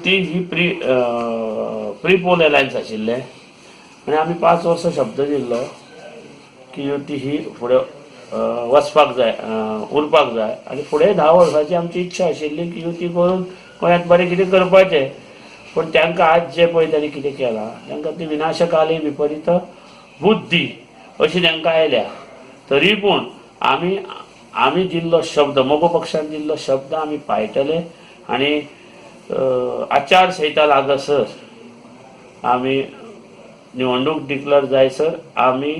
युती ही pre poll alliance आशिल्ले आनी आमी 5 वर्सां शब्द दिल्लो की युती ही फुडें वचपाक जाय, उरपाक जाय आनी फुडें 10 वर्सांची आमची इच्छा आशिल्ली की युती करून गोंयांत बरें कितें करपाचें. पण तांकां आज जे पळय तांणी कितें केलां तांकां ती विनाशकाली विपरीत बुद्धी अशी तांकां आयल्या. तरी पूण आमी दिल्लो शब्द, मोगो पक्षान दिल्लो शब्द आमी पाळटले आनी आचारसंहिता लागसर आमी निवडणूक डिक्लेअर जायसर आमी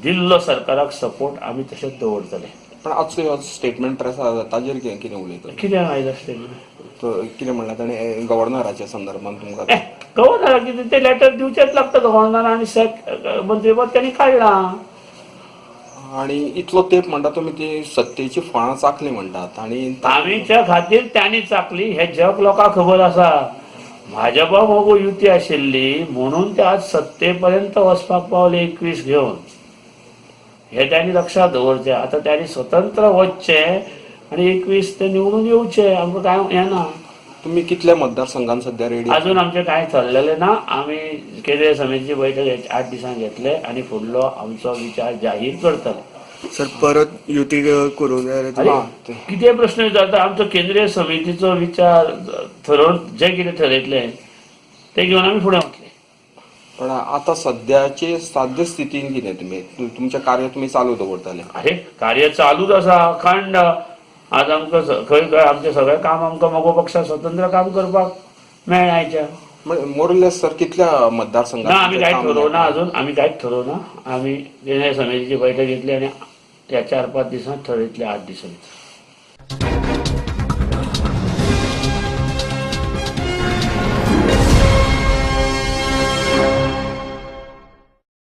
दिल्लो सरकाराक सपोर्ट आमी तशेंच दवरतले. पण आजचो स्टेटमेंट प्रेस आसा ताजेर कितें उलयता? कितें आयला स्टेटमेंट? कितें म्हणला ताणें गव्हर्नराच्या संदर्भात तुमकां? गव्हर्नराक कितें ते लेटर दिवचेच लागता गव्हर्नर आनी मंत्रीपद त्यांनी काडलां. आणि इतलो तेंप म्हणटा तुमी ती सत्तेची फळां चाखली म्हणटात आनी आमीच्या खातीर त्यांनी चाखली हे जग लोकांक खबर आसा. भाजपा मोगो युती आशिल्ली म्हणून ते आज सत्तेपर्यंत वचपाक पावले 21 घेवन. हे त्यांनी लक्षात दवरचें. आता त्यांनी स्वतंत्र वचचे आणि 21 ते निवडून येवचे. आमकां काय हें ना. तुम्ही कितल्या मतदारसंघात सध्या रेडी? अजून आमचे काय ठरलेलें ना. आमी केंद्रीय समितीची बैठक 8 दिसांक घेतले आणि फुडलो आमचो विचार जाहीर करतले. सर परत युती करूं जाय? कितें प्रश्न विचारता? आमचो केंद्रीय समितीचो विचार ठरोवन जे कितें ठरयतले ते घेवन आमी फुडें वतले. पण आता सध्याचे साध्य स्थितीन कितें तुमचें कार्य तुम्ही चालू दवरतले? अरे कार्य चालूच आसा अखंड. आज आमकां खंय आमचें सगळें काम आमकां मोगो पक्षाक स्वतंत्र काम करपाक मेळ्ळें आयच्या. मोरलेस सर कितल्या मतदारसंघात? ना आमी कांयच ठरोवना अजून. आमी कांयच ठरोवना. आमी केंद्रीय समितीची बैठक घेतली आनी ह्या 4-5 दिसांत ठरयतले 8 दिसां भितर.